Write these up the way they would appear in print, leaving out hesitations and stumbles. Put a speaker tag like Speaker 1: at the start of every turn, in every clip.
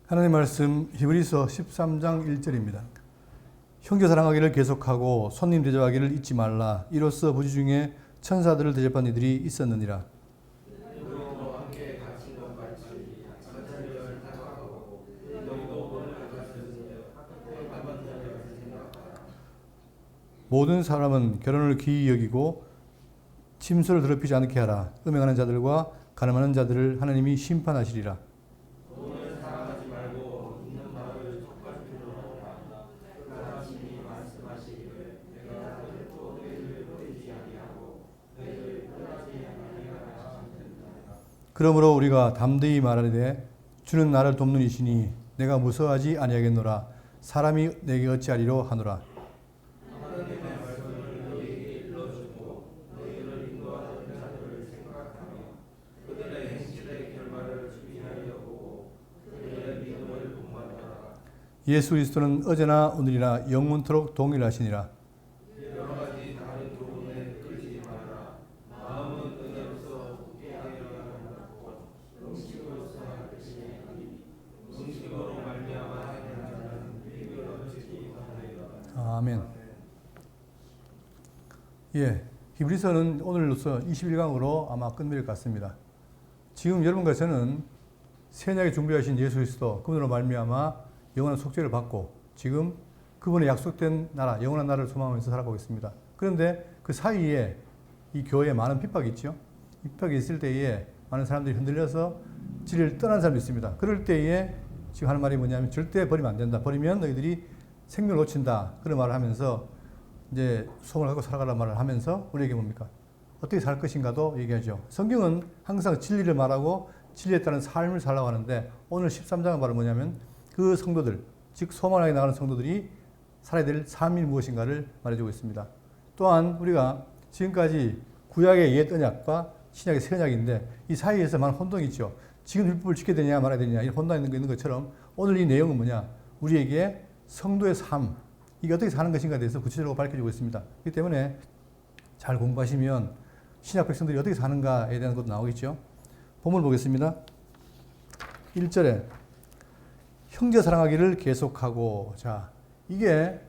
Speaker 1: 하나님 말씀 히브리서 13장 1절입니다. 형제 사랑하기를 계속하고 손님 대접하기를 잊지 말라. 이로써 부지 중에 천사들을 대접한 이들이 있었느니라. 모든 사람은 결혼을 기이 여기고 침소를 더럽히지 않게 하라. 음행하는 자들과 가늠하는 자들을 하나님이 심판하시리라. 그러므로 우리가 담대히 말하되 주는 나를 돕는 이시니 내가 무서워하지 아니하겠노라. 사람이 내게 어찌하리로 하노라. 예수 그리스도는 어제나 오늘이나 영원토록 동일하시니라. 아멘. 예, 히브리서는 오늘로서 21강으로 아마 끝낼 것 같습니다. 지금 여러분과 저는 새언약에 준비하신 예수 그리스도 그분으로 말미암아 영원한 속죄를 받고 지금 그분의 약속된 나라, 영원한 나라를 소망하면서 살아가고 있습니다. 그런데 그 사이에 이 교회에 많은 핍박이 있죠. 핍박이 있을 때에 많은 사람들이 흔들려서 진리를 떠난 사람도 있습니다. 그럴 때에 지금 하는 말이 뭐냐면 절대 버리면 안 된다. 버리면 너희들이 생명을 놓친다. 그런 말을 하면서 이제 소원을 갖고 살아가라는 말을 하면서 우리에게 뭡니까? 어떻게 살 것인가도 얘기하죠. 성경은 항상 진리를 말하고 진리에 따른 삶을 살라고 하는데 오늘 13장은 바로 뭐냐면 그 성도들, 즉 소망하게 나가는 성도들이 살아야 될 삶이 무엇인가를 말해주고 있습니다. 또한 우리가 지금까지 구약의 옛 언약과 신약의 새 언약인데 이 사이에서 많은 혼동이 있죠. 지금 율법을 지켜야 되냐 말아야 되냐 이런 혼동이 있는 것처럼 오늘 이 내용은 뭐냐? 우리에게 성도의 삶, 이게 어떻게 사는 것인가에 대해서 구체적으로 밝혀주고 있습니다. 그렇기 때문에 잘 공부하시면 신약 백성들이 어떻게 사는가에 대한 것도 나오겠죠. 본문을 보겠습니다. 1절에 형제 사랑하기를 계속하고, 자, 이게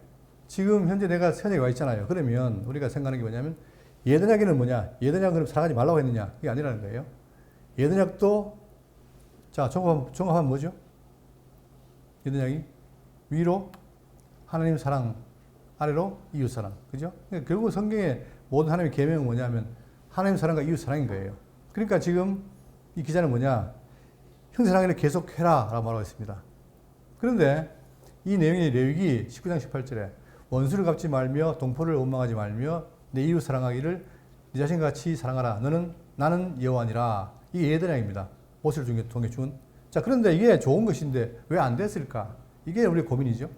Speaker 1: 지금 현재 내가 새언약에 와 있잖아요. 그러면 우리가 생각하는 게 뭐냐면 옛 언약에는 뭐냐? 옛 언약은 사랑하지 말라고 했느냐? 그게 아니라는 거예요. 옛 언약도 자, 종합하면 뭐죠? 옛 언약이 위로 하나님 사랑, 아래로 이웃 사랑. 그죠? 그러니까 결국 성경의 모든 하나님의 계명은 뭐냐면 하나님 사랑과 이웃 사랑인 거예요. 그러니까 지금 이 기자는 뭐냐? 형제 사랑을 계속해라 라고 말하고 있습니다. 그런데 이 내용의 레위기 19장 18절에 원수를 갚지 말며 동포를 원망하지 말며 내 이웃 사랑하기를 네 자신같이 사랑하라. 나는 여호와니라. 이게 예언입니다. 모세를 통해 준. 자, 그런데 이게 좋은 것인데 왜 안 됐을까? 이게 우리의 고민이죠.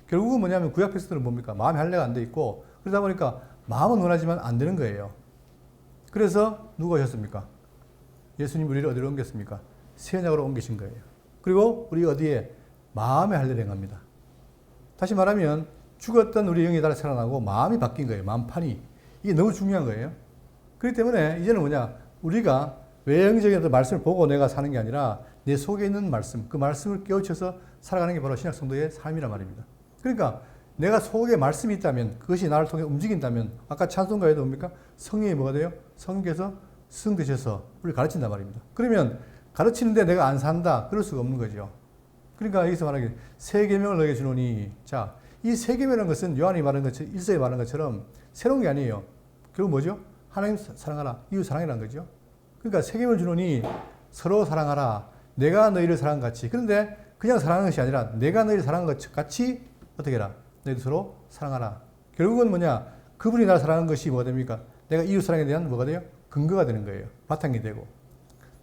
Speaker 1: 결국은 뭐냐면 구약 백성들은 뭡니까? 마음이 할례가 안 돼 있고 그러다 보니까 마음은 원하지만 안 되는 거예요. 그래서 누가 오셨습니까? 예수님 우리를 어디로 옮겼습니까? 새 언약으로 옮기신 거예요. 그리고 우리 어디에? 마음의 할례를 행합니다. 다시 말하면 죽었던 우리 영이 다시 살아나고 마음이 바뀐 거예요. 마음판이. 이게 너무 중요한 거예요. 그렇기 때문에 이제는 뭐냐? 우리가 외형적인 말씀을 보고 내가 사는 게 아니라 내 속에 있는 말씀, 그 말씀을 깨우쳐서 살아가는 게 바로 신약 성도의 삶이란 말입니다. 그러니까 내가 속에 말씀이 있다면 그것이 나를 통해 움직인다면 아까 찬송가에도 뭡니까? 성령이 뭐가 돼요? 성령께서 스승되셔서 우리를 가르친단 말입니다. 그러면 가르치는데 내가 안 산다? 그럴 수가 없는 거죠. 그러니까 여기서 말하기 새 계명을 너에게 주노니, 자, 이 새 계명이라는 것은 요한이 말한 것처럼, 일서에 말한 것처럼 새로운 게 아니에요. 결국 뭐죠? 하나님 사랑하라, 이웃 사랑이라는 거죠. 그러니까 새 계명을 주노니 서로 사랑하라. 내가 너희를 사랑한 같이. 그런데 그냥 사랑하는 것이 아니라 내가 너희를 사랑한 것 같이 어떻게 해라? 너희도 서로 사랑하라. 결국은 뭐냐? 그분이 나를 사랑하는 것이 뭐가 됩니까? 내가 이웃 사랑에 대한 뭐가 돼요? 근거가 되는 거예요. 바탕이 되고.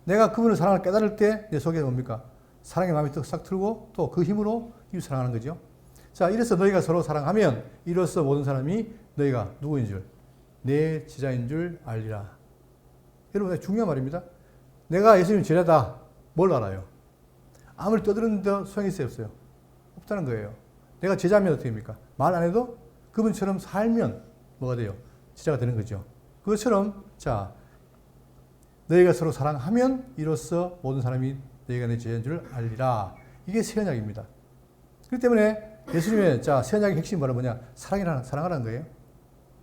Speaker 1: 내가 그분의 사랑을 깨달을 때 내 속에 뭡니까? 사랑의 마음이 싹 틀고 또 그 힘으로 이웃 사랑하는 거죠. 자, 이래서 너희가 서로 사랑하면 이로써 모든 사람이 너희가 누구인 줄, 내 제자인 줄 알리라. 여러분, 중요한 말입니다. 내가 예수님 제자다. 뭘 알아요? 아무리 떠드는데 소용이 없어요. 없다는 거예요. 내가 제자면 어떻게 됩니까? 말 안 해도 그분처럼 살면 뭐가 돼요? 제자가 되는 거죠. 그것처럼 자, 너희가 서로 사랑하면 이로써 모든 사람이 너희가 내 제자인 줄 알리라. 이게 새 언약입니다. 그렇기 때문에 예수님의 새 언약의 핵심이 바로 뭐냐? 사랑하라는 거예요.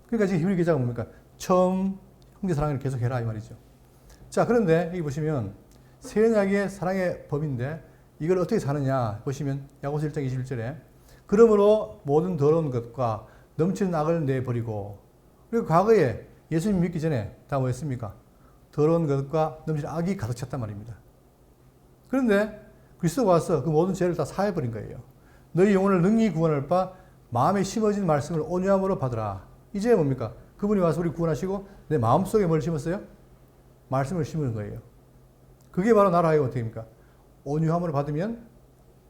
Speaker 1: 그러니까 지금 히브리 기자가 뭡니까? 처음 형제 사랑을 계속해라 이 말이죠. 자, 그런데 여기 보시면 새 언약의 사랑의 법인데 이걸 어떻게 사느냐 보시면 야고보서 1장 21절에 그러므로 모든 더러운 것과 넘치는 악을 내버리고, 그리고 과거에 예수님 믿기 전에 다 뭐였습니까? 더러운 것과 넘치는 악이 가득 찼단 말입니다. 그런데 그리스도가 와서 그 모든 죄를 다 사해버린 거예요. 너희 영혼을 능히 구원할 바 마음에 심어진 말씀을 온유함으로 받으라. 이제 뭡니까? 그분이 와서 우리 구원하시고 내 마음속에 뭘 심었어요? 말씀을 심은 거예요. 그게 바로 나로 하여금 어떻게 됩니까? 온유함으로 받으면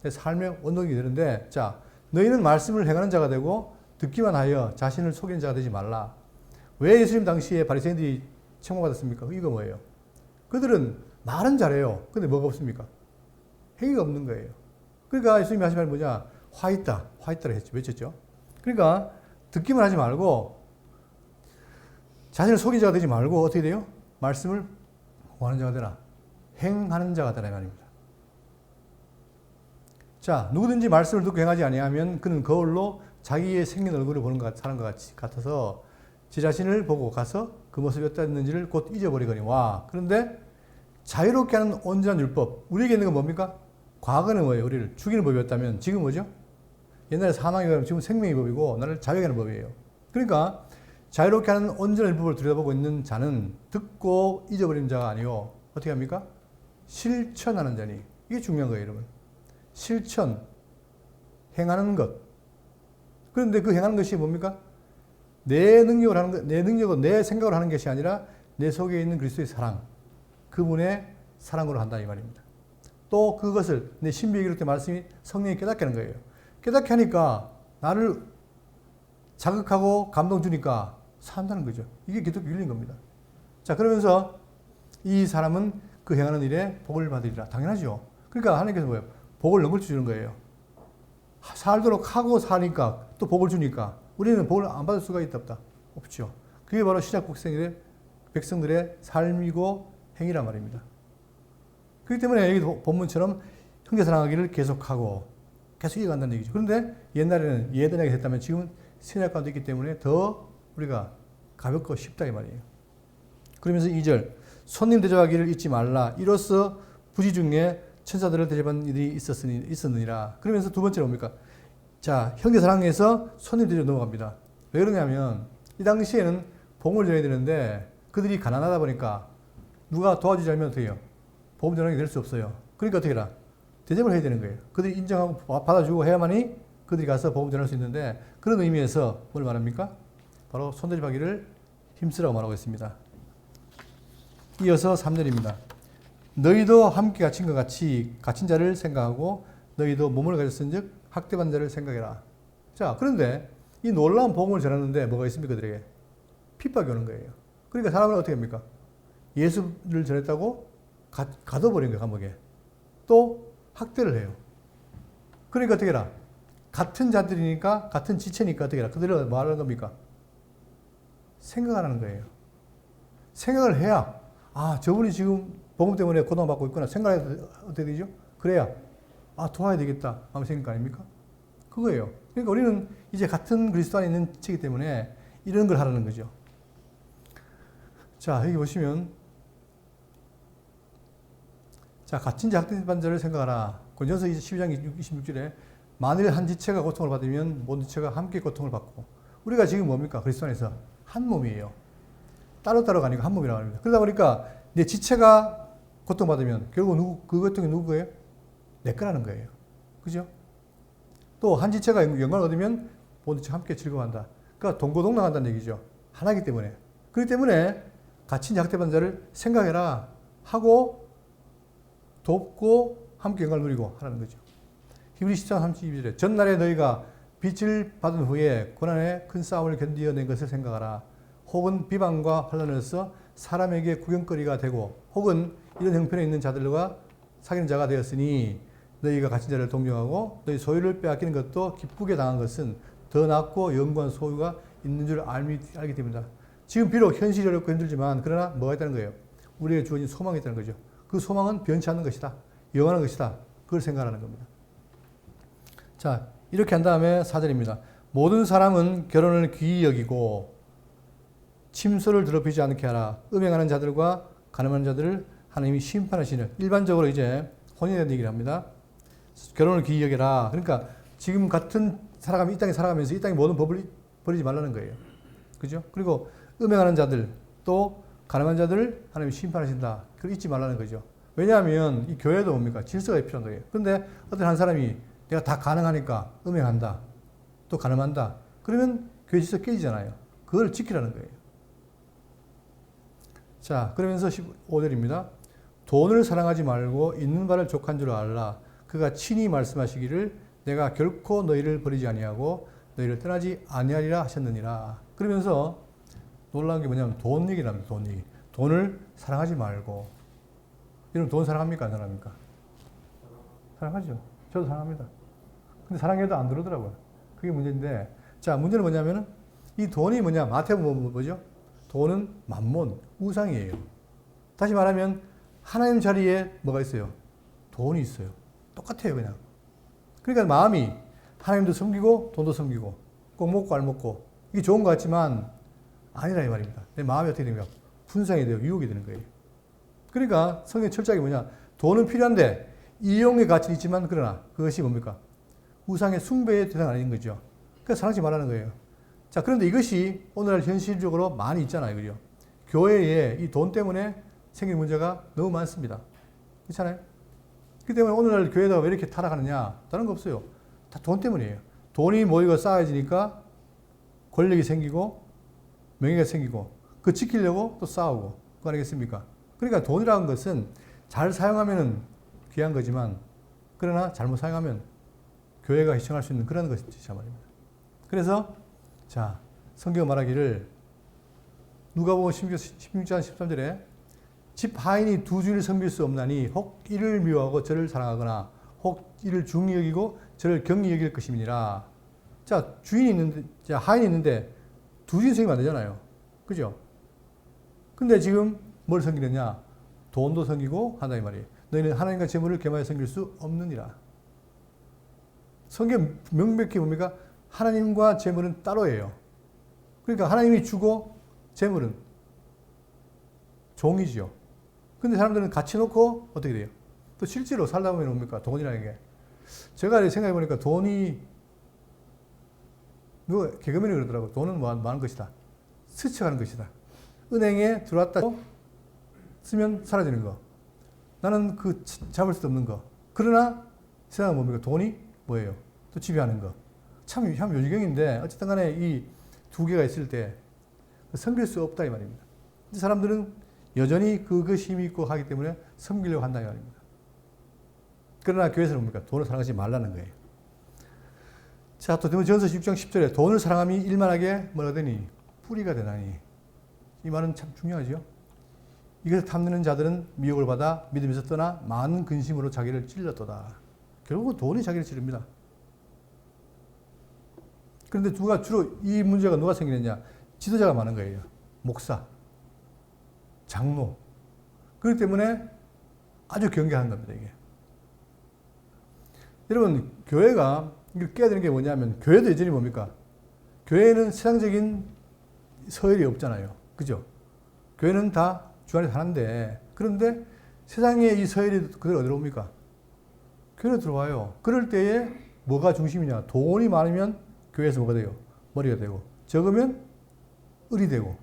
Speaker 1: 내 삶의 원동력이 되는데, 자, 너희는 말씀을 행하는 자가 되고 듣기만 하여 자신을 속이는 자가 되지 말라. 왜 예수님 당시에 바리새인들이 책망받았습니까? 이거 뭐예요? 그들은 말은 잘해요. 근데 뭐가 없습니까? 행위가 없는 거예요. 그러니까 예수님이 하신 말이 뭐냐? 화있다를 했죠. 외쳤죠. 그러니까 듣기만 하지 말고 자신을 속이는 자가 되지 말고 어떻게 돼요? 말씀을 뭐하는 자가 되라? 행하는 자가 되라 이 말입니다. 자, 누구든지 말씀을 듣고 행하지 아니하면 그는 거울로 자기의 생긴 얼굴을 보는 사람과 같아서 제 자신을 보고 가서 그 모습이 어떠했는지를 곧 잊어버리거니와. 그런데 자유롭게 하는 온전한 율법, 우리에게 있는 건 뭡니까? 과거는 뭐예요? 우리를 죽이는 법이었다면 지금 뭐죠? 옛날에 사망이고 지금 생명의 법이고 나를 자유하게 하는 법이에요. 그러니까 자유롭게 하는 온전한 율법을 들여다보고 있는 자는 듣고 잊어버리는 자가 아니요 어떻게 합니까? 실천하는 자니. 이게 중요한 거예요, 여러분. 실천, 행하는 것. 그런데 그 행하는 것이 뭡니까? 내 능력으로 하는 것, 내 능력으로 내 생각으로 하는 것이 아니라 내 속에 있는 그리스도의 사랑, 그분의 사랑으로 한다 이 말입니다. 또 그것을 내 신비에 기록된 말씀이 성령이 깨닫게 하는 거예요. 깨닫게 하니까 나를 자극하고 감동 주니까 산다는 거죠. 이게 기독교 윤리인 겁니다. 자, 그러면서 이 사람은 그 행하는 일에 복을 받으리라. 당연하죠. 그러니까 하나님께서 뭐예요? 복을 넘을 주는 거예요. 살도록 하고 사니까 또 복을 주니까 우리는 복을 안 받을 수가 있다 없다? 없죠. 그게 바로 신약 백성들의 삶이고 행위란 말입니다. 그렇기 때문에 여기 본문처럼 형제 사랑하기를 계속하고 계속 이어간다는 얘기죠. 그런데 옛날에는 예전에 했다면 지금은 신약 가운데 있기 때문에 더 우리가 가볍고 쉽다 이 말이에요. 그러면서 2절 손님 대접하기를 잊지 말라. 이로써 부지 중에 천사들을 대접한 일이 있었느니라. 그러면서 두 번째로 뭡니까? 자, 형제 사랑에서 손님 대접 넘어갑니다. 왜 그러냐면 이 당시에는 복음을 전해야 되는데 그들이 가난하다 보니까 누가 도와주지 않으면 어떻게 해요? 복음 전하게 될 수 없어요. 그러니까 어떻게 해라? 대접을 해야 되는 거예요. 그들이 인정하고 받아주고 해야만이 그들이 가서 복음 전할 수 있는데 그런 의미에서 뭘 말합니까? 바로 손대접하기를 힘쓰라고 말하고 있습니다. 이어서 3절입니다. 너희도 함께 갇힌 것 같이 갇힌 자를 생각하고 너희도 몸을 가졌은즉 학대받는 자를 생각해라. 자, 그런데 이 놀라운 복음을 전하는데 뭐가 있습니까? 그들에게 핍박이 오는 거예요. 그러니까 사람은 어떻게 합니까? 예수를 전했다고 가둬버린 거예요, 감옥에. 또 학대를 해요. 그러니까 어떻게 해라? 같은 자들이니까 같은 지체니까 어떻게 해라? 그들은 뭐 하는 겁니까? 생각하는 거예요. 생각을 해야 저분이 지금 복음 때문에 고통받고 있구나 생각이 어떻게 되죠? 그래야 도와야 되겠다 아무 생각 아닙니까? 그거예요. 그러니까 우리는 이제 같은 그리스도 안에 있는 지체이기 때문에 이런 걸 하라는 거죠. 자, 여기 보시면 자, 갇힌 자 학대받는 자를 생각하라. 고린도서 12장 26절에 만일 한 지체가 고통을 받으면 모든 지체가 함께 고통을 받고, 우리가 지금 뭡니까? 그리스도 안에서 한 몸이에요. 따로따로가 아니고 한 몸이라고 합니다. 그러다 보니까 내 지체가 고통받으면 결국 그 고통이 누구 거예요? 내 거라는 거예요. 그죠? 또 한 지체가 영광을 얻으면 모든 지체가 함께 즐거워한다. 그러니까 동고동락한다는 얘기죠. 하나이기 때문에. 그렇기 때문에 갇힌 자 학대받는 자를 생각해라 하고 돕고 함께 영광을 누리고 하라는 거죠. 히브리 10장 32절에 전날에 너희가 빛을 받은 후에 고난의 큰 싸움을 견디어낸 것을 생각하라. 혹은 비방과 환난으로서 사람에게 구경거리가 되고 혹은 이런 형편에 있는 자들과 사귀는 자가 되었으니 너희가 갇힌 자를 동정하고 너희 소유를 빼앗기는 것도 기쁘게 당한 것은 더 낫고 영구한 소유가 있는 줄 알기 때문이다. 지금 비록 현실이 어렵고 힘들지만 그러나 뭐가 있다는 거예요? 우리에게 주어진 소망이 있다는 거죠. 그 소망은 변치 않는 것이다. 영원한 것이다. 그걸 생각하는 겁니다. 자, 이렇게 한 다음에 4절입니다. 모든 사람은 결혼을 귀히 여기고 침소를 더럽히지 않게 하라. 음행하는 자들과 가늠하는 자들을 하나님이 심판하시는. 일반적으로 이제 혼인에 대한 얘기를 합니다. 결혼을 귀히 여겨라. 그러니까 지금 같은 이 땅에 살아가면서 이 땅의 모든 법을 버리지 말라는 거예요. 그죠? 그리고 음행하는 자들 또 가늠한 자들을 하나님이 심판하신다. 그걸 잊지 말라는 거죠. 왜냐하면 이 교회도 뭡니까? 질서가 필요한 거예요. 그런데 어떤 한 사람이 내가 다 가능하니까 음행한다. 또 가늠한다. 그러면 교회 질서 깨지잖아요. 그걸 지키라는 거예요. 자, 그러면서 15절입니다. 돈을 사랑하지 말고 있는 바를 족한 줄 알라. 그가 친히 말씀하시기를 내가 결코 너희를 버리지 아니하고 너희를 떠나지 아니하리라 하셨느니라. 그러면서 놀라운 게 뭐냐면 돈 얘기를 합니다. 돈 얘기. 돈을 사랑하지 말고. 여러분 돈 사랑합니까? 안 사랑합니까? 사랑하죠. 저도 사랑합니다. 근데 사랑해도 안 들어오더라고요. 그게 문제인데, 자, 문제는 뭐냐면은 이 돈이 뭐냐? 마태복음 뭐죠? 돈은 만몬, 우상이에요. 다시 말하면 하나님 자리에 뭐가 있어요? 돈이 있어요. 똑같아요, 그냥. 그러니까 마음이 하나님도 섬기고 돈도 섬기고 꼭 먹고 알 먹고 이게 좋은 것 같지만 아니라 이 말입니다. 내 마음이 어떻게 됩니까? 분상이 되고 유혹이 되는 거예요. 그러니까 성경의 철학이 뭐냐? 돈은 필요한데 이용의 가치는 있지만 그러나 그것이 뭡니까? 우상의 숭배의 대상 아닌 거죠. 그래서 사랑하지 말라는 거예요. 자, 그런데 이것이 오늘날 현실적으로 많이 있잖아요. 그죠? 교회에 이 돈 때문에 생긴 문제가 너무 많습니다. 그렇잖아요? 그렇기 때문에 오늘날 교회가 왜 이렇게 타락하느냐? 다른 거 없어요. 다 돈 때문이에요. 돈이 모이고 쌓여지니까 권력이 생기고 명예가 생기고 그 지키려고 또 싸우고 그거 아니겠습니까? 그러니까 돈이라는 것은 잘 사용하면 귀한 거지만 그러나 잘못 사용하면 교회가 희생할 수 있는 그런 것이란 말입니다. 그래서 자, 성경 말하기를 누가복음 16장 13절에 집 하인이 두 주인을 섬길 수 없나니 혹 이를 미워하고 저를 사랑하거나 혹 이를 중히 여기고 저를 경히 여길 것임이니라. 자, 주인이 있는데, 자, 하인이 있는데 두 주인 섬기면 안 되잖아요. 그죠? 근데 지금 뭘 섬기느냐? 돈도 섬기고 한다 이 말이에요. 너희는 하나님과 재물을 겸하여 섬길 수 없느니라. 성경 명백히 뭡니까? 하나님과 재물은 따로예요. 그러니까 하나님이 주고 재물은 종이죠. 근데 사람들은 같이 놓고 어떻게 돼요? 또 실제로 살다 보면 뭡니까? 돈이라는 게. 제가 생각해 보니까 돈이 누가 개그맨이 그러더라고. 돈은 뭐 하는 것이다. 스쳐가는 것이다. 은행에 들어왔다 쓰면 사라지는 거. 나는 그 잡을 수 없는 거. 그러나 세상은 뭡니까? 돈이 뭐예요? 또 지배하는 거. 참 요지경인데 어쨌든 간에 이 두 개가 있을 때 섬길 수 없다 이 말입니다. 사람들은 여전히 그것이 힘이 있고 하기 때문에 섬기려고 한다 이 말입니다. 그러나 교회에서는 뭡니까? 돈을 사랑하지 말라는 거예요. 자, 또 디모데전서 6장 10절에 돈을 사랑함이 일만하게 뭐라 되니? 뿌리가 되나니. 이 말은 참 중요하죠. 이것을 탐내는 자들은 미혹을 받아 믿음에서 떠나 많은 근심으로 자기를 찔렀도다. 결국은 돈이 자기를 찌릅니다. 그런데 주로 이 문제가 누가 생기느냐? 지도자가 많은 거예요. 목사, 장로. 그렇기 때문에 아주 경계하는 겁니다, 이게. 여러분, 교회가 이걸 깨야 되는 게 뭐냐면, 교회도 여전히 뭡니까? 교회는 세상적인 서열이 없잖아요. 그죠? 교회는 다 주 안에 사는데, 그런데 세상의 이 서열이 그대로 어디로 옵니까? 교회로 들어와요. 그럴 때에 뭐가 중심이냐? 돈이 많으면 교회에서 뭐가 돼요? 머리가 되고, 적으면 을이 되고,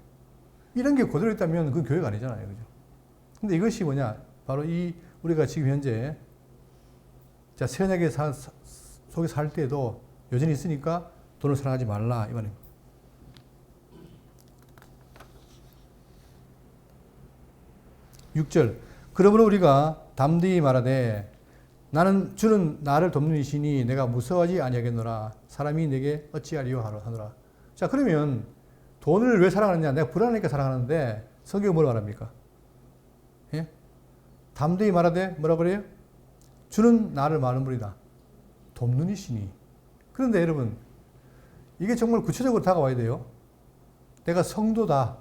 Speaker 1: 이런 게 그대로 있다면 그건 교회가 아니잖아요. 그죠? 근데 이것이 뭐냐? 바로 우리가 지금 현재, 자, 세상의 속에 살 때도 여전히 있으니까 돈을 사랑하지 말라. 이 말입니다. 6절. 그러므로 우리가 담대히 말하되 주는 나를 돕는 이시니 내가 무서워하지 아니하겠노라. 사람이 내게 어찌하리요 하노라. 자, 그러면 돈을 왜 사랑하느냐? 내가 불안하니까 사랑하는데 성경은 뭐라고 말합니까? 예? 담대히 말하되 뭐라고 그래요? 주는 나를 많은 분이다. 돕는 이시니. 그런데 여러분, 이게 정말 구체적으로 다가와야 돼요. 내가 성도다.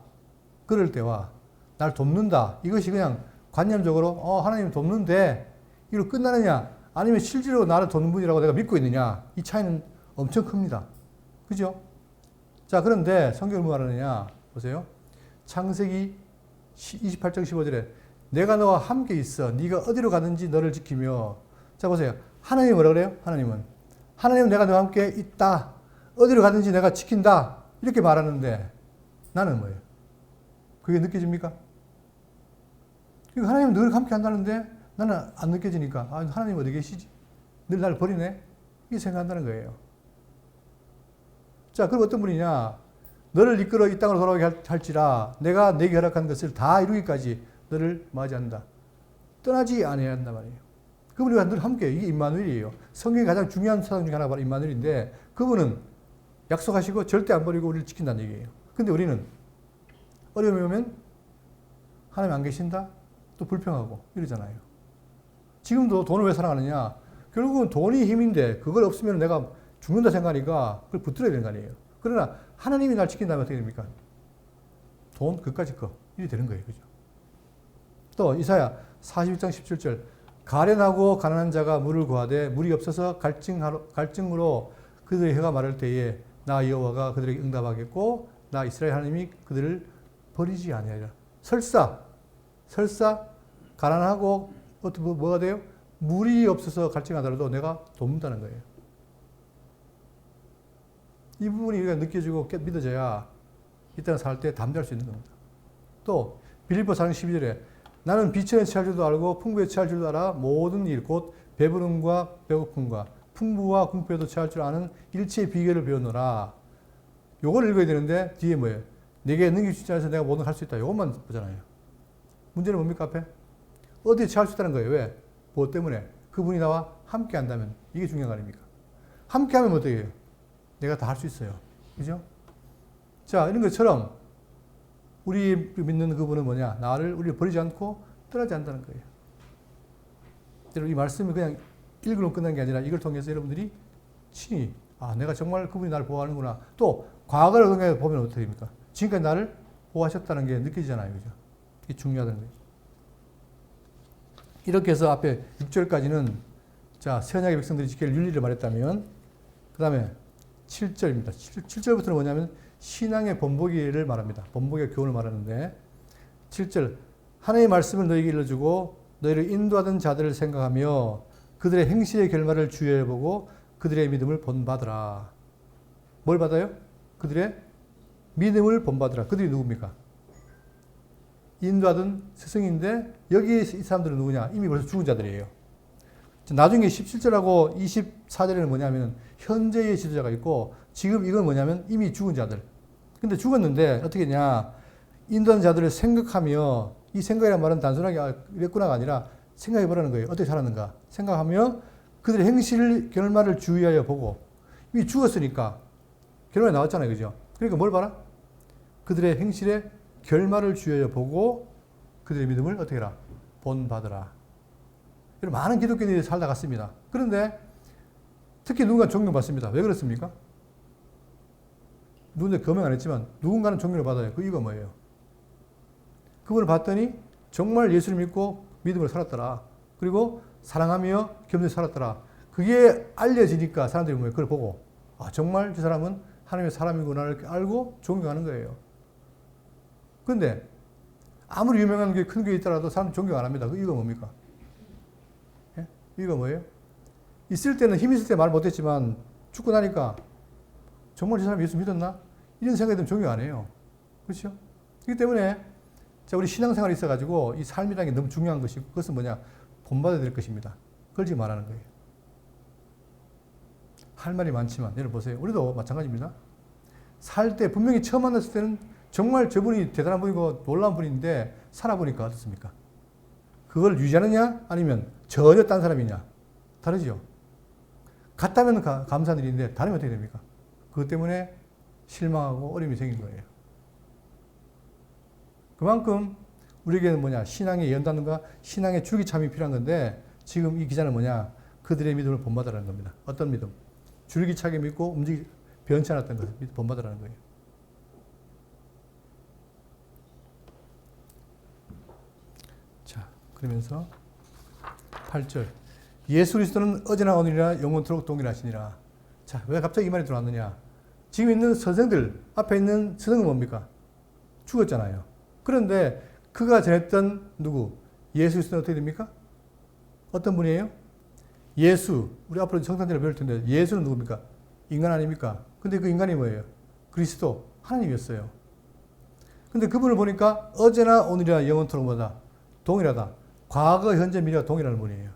Speaker 1: 그럴 때와 날 돕는다. 이것이 그냥 관념적으로 하나님 돕는데 이로 끝나느냐? 아니면 실제로 나를 돕는 분이라고 내가 믿고 있느냐. 이 차이는 엄청 큽니다. 그죠? 자, 그런데 성경을 뭐 말하느냐. 보세요. 창세기 28장 15절에 내가 너와 함께 있어. 네가 어디로 가든지 너를 지키며. 자, 보세요. 하나님이 뭐라 그래요? 하나님은 내가 너와 함께 있다. 어디로 가든지 내가 지킨다. 이렇게 말하는데 나는 뭐예요? 그게 느껴집니까? 하나님은 늘 함께 한다는데 나는 안 느껴지니까 아, 하나님 어디 계시지? 늘 나를 버리네? 이렇게 생각한다는 거예요. 자, 그럼 어떤 분이냐? 너를 이끌어 이 땅으로 돌아오게 할지라 내가 내게 허락한 것을 다 이루기까지 너를 맞이한다. 떠나지 아니해야 한단 말이에요. 그분이 늘 함께, 이게 임마누엘이에요. 성경의 가장 중요한 사상 중에 하나가 바로 임마누엘인데 그분은 약속하시고 절대 안 버리고 우리를 지킨다는 얘기예요. 근데 우리는 어려움이 오면 하나님 안 계신다? 또 불평하고 이러잖아요. 지금도 돈을 왜 사랑하느냐? 결국은 돈이 힘인데 그걸 없으면 내가 죽는다 생각하니까 그걸 붙들어야 되는 거 아니에요. 그러나 하나님이 날 지킨다면 어떻게 됩니까? 돈 그까짓 거 이리 되는 거예요. 그죠? 또 이사야 41장 17절 가련하고 가난한 자가 물을 구하되 물이 없어서 갈증으로 그들의 혀가 마를 때에 나 여호와가 그들에게 응답하겠고 나 이스라엘 하나님이 그들을 버리지 아니하리라. 설사 가난하고 어떻게 뭐가 돼요? 물이 없어서 갈증하더라도 내가 돕는다는 거예요. 이 부분이 우리가 느껴지고 믿어져야 이 땅을 살 때 담대할 수 있는 겁니다. 또 빌립보 4장 12절에 나는 비천에 처할 줄도 알고 풍부에 처할 줄도 알아 모든 일 곧 배부름과 배고픔과 풍부와 궁핍에도 처할 줄 아는 일체의 비결을 배우노라. 요걸 읽어야 되는데 뒤에 뭐예요? 내게 능력 주지 않아서 내가 뭐든 할 수 있다. 요것만 보잖아요. 문제는 뭡니까 앞에? 어디에 처할 수 있다는 거예요. 왜? 뭐 때문에? 그분이 나와 함께 한다면 이게 중요한 거 아닙니까? 함께 하면 어떻게 해요? 내가 다 할 수 있어요. 그죠? 자, 이런 것처럼 우리 믿는 그분은 뭐냐? 우리를 버리지 않고 떠나지 않는다는 거예요. 여러분, 이 말씀이 그냥 읽으면 끝난 게 아니라 이걸 통해서 여러분들이 친히, 내가 정말 그분이 나를 보호하는구나. 또, 과거를 통해 보면 어떻게 됩니까? 지금까지 나를 보호하셨다는 게 느껴지잖아요. 그죠? 이게 중요하다는 거예요. 이렇게 해서 앞에 6절까지는 자, 새 언약의 백성들이 지킬 윤리를 말했다면, 그 다음에 7절입니다. 7절부터는 뭐냐면 신앙의 본보기를 말합니다. 본보기의 교훈을 말하는데 7절 하나님의 말씀을 너희에게 일러주고 너희를 인도하던 자들을 생각하며 그들의 행실의 결말을 주의해보고 그들의 믿음을 본받으라. 뭘 받아요? 그들의 믿음을 본받으라. 그들이 누굽니까? 인도하던 스승인데 여기 이 사람들은 누구냐? 이미 벌써 죽은 자들이에요. 나중에 17절하고 24절에는 뭐냐면 현재의 지도자가 있고 지금 이건 뭐냐면 이미 죽은 자들. 근데 죽었는데 어떻게 했냐? 인도하는 자들을 생각하며 이 생각이란 말은 단순하게 이랬구나가 아니라 생각해 보라는 거예요. 어떻게 살았는가? 생각하며 그들의 행실 결말을 주의하여 보고 이미 죽었으니까 결말이 나왔잖아요. 그죠? 그러니까 뭘 봐라? 그들의 행실의 결말을 주의하여 보고 그들의 믿음을 어떻게 해라? 본받으라. 많은 기독교인들이 살다 갔습니다. 그런데 특히 누군가 존경받습니다. 왜 그렇습니까? 누군가 검명 안 했지만 누군가는 존경을 받아요. 그 이유가 뭐예요? 그분을 봤더니 정말 예수를 믿고 믿음으로 살았더라. 그리고 사랑하며 겸손히 살았더라. 그게 알려지니까 사람들이 뭐예요? 그걸 보고 정말 저 사람은 하나님의 사람이구나를 알고 존경하는 거예요. 그런데 아무리 유명한 게 큰 교회 있더라도 사람 존경 안 합니다. 그 이유가 뭡니까? 이유가 뭐예요? 있을 때는 힘 있을 때 말 못했지만 죽고 나니까 정말 저 사람 예수 믿었나? 이런 생각이 들면 존경 안 해요. 그렇죠? 그렇기 때문에 자, 우리 신앙생활이 있어가지고 이 삶이라는 게 너무 중요한 것이고 그것은 뭐냐? 본받아야 될 것입니다. 그걸 지금 말하는 거예요. 할 말이 많지만 여러분 보세요. 우리도 마찬가지입니다. 살 때 분명히 처음 만났을 때는 정말 저분이 대단한 분이고 놀라운 분인데 살아보니까 어떻습니까? 그걸 유지하느냐 아니면 전혀 딴 사람이냐 다르죠. 같다면 감사한 일인데 다르면 어떻게 됩니까? 그것 때문에 실망하고 어려움이 생긴 거예요. 그만큼 우리에게는 뭐냐 신앙의 연단과 신앙의 줄기참이 필요한 건데 지금 이 기자는 뭐냐 그들의 믿음을 본받으라는 겁니다. 어떤 믿음? 줄기차게 믿고 변치 않았던 것을 본받으라는 거예요. 자, 그러면서 8절 예수 그리스도는 어제나 오늘이나 영원토록 동일하시니라. 자, 왜 갑자기 이 말이 들어왔느냐? 지금 있는 선생들, 앞에 있는 선생은 뭡니까? 죽었잖아요. 그런데 그가 전했던 누구? 예수 그리스도는 어떻게 됩니까? 어떤 분이에요? 예수. 우리 앞으로 성탄절을 배울 텐데 예수는 누굽니까? 인간 아닙니까? 근데 그 인간이 뭐예요? 그리스도, 하나님이었어요. 근데 그분을 보니까 어제나 오늘이나 영원토록 뭐다? 동일하다. 과거, 현재, 미래가 동일한 분이에요.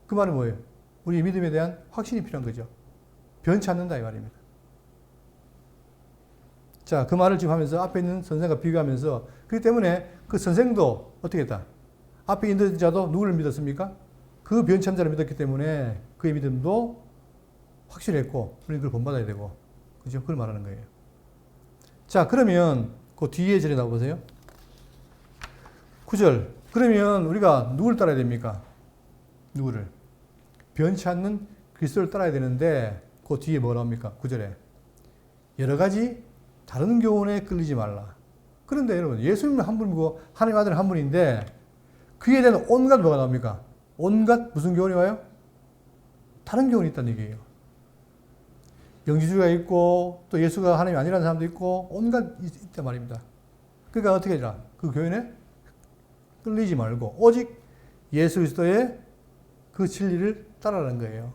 Speaker 1: 그 말은 뭐예요? 우리 믿음에 대한 확신이 필요한 거죠. 변치 않는다 이 말입니다. 자, 그 말을 지금 하면서 앞에 있는 선생과 비교하면서 그렇기 때문에 그 선생도 어떻게 했다? 앞에 있는 자도 누구를 믿었습니까? 그 변치 않는 자를 믿었기 때문에 그의 믿음도 확실했고 우리는 그걸 본받아야 되고 그죠? 그걸 말하는 거예요. 자, 그러면 그 뒤에 절에 나와보세요. 9절. 그러면 우리가 누구를 따라야 됩니까? 누구를? 변치 않는 그리스도를 따라야 되는데 그 뒤에 뭐라 합니까? 9절에. 여러 가지 다른 교훈에 끌리지 말라. 그런데 여러분, 예수님은 한 분이고 하나님 아들은 한 분인데 그에 대한 온갖 뭐가 나옵니까? 온갖 무슨 교훈이 와요? 다른 교훈이 있다는 얘기예요. 영지주의가 있고 또 예수가 하나님이 아니라는 사람도 있고 온갖 있단 말입니다. 그러니까 어떻게 해라? 그 교훈에 끌리지 말고 오직 예수 그리스도의 그 진리를 따라라는 거예요.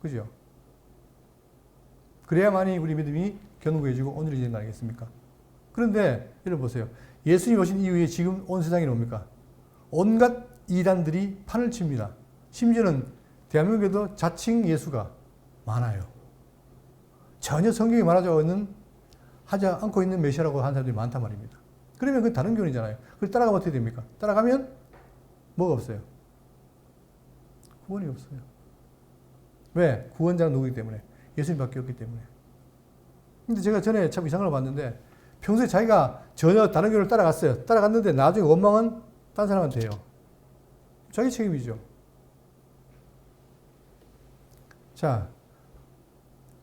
Speaker 1: 그죠? 그래야만이 우리 믿음이 견고해지고 오늘이 되는 거 아니겠습니까? 그런데 여러분 보세요. 예수님 오신 이후에 지금 온 세상에 뭡니까? 온갖 이단들이 판을 칩니다. 심지어는 대한민국에도 자칭 예수가 많아요. 전혀 성경이 말하지 하지 않고 있는 메시아라고 하는 사람들이 많단 말입니다. 그러면 그건 다른 교훈이잖아요. 그걸 따라가면 어떻게 됩니까? 따라가면 뭐가 없어요? 구원이 없어요. 왜? 구원자는 누구이기 때문에? 예수님밖에 없기 때문에. 근데 제가 전에 참 이상한 걸 봤는데 평소에 자기가 전혀 다른 교회를 따라갔어요. 따라갔는데 나중에 원망은 딴 사람한테 해요. 자기 책임이죠. 자,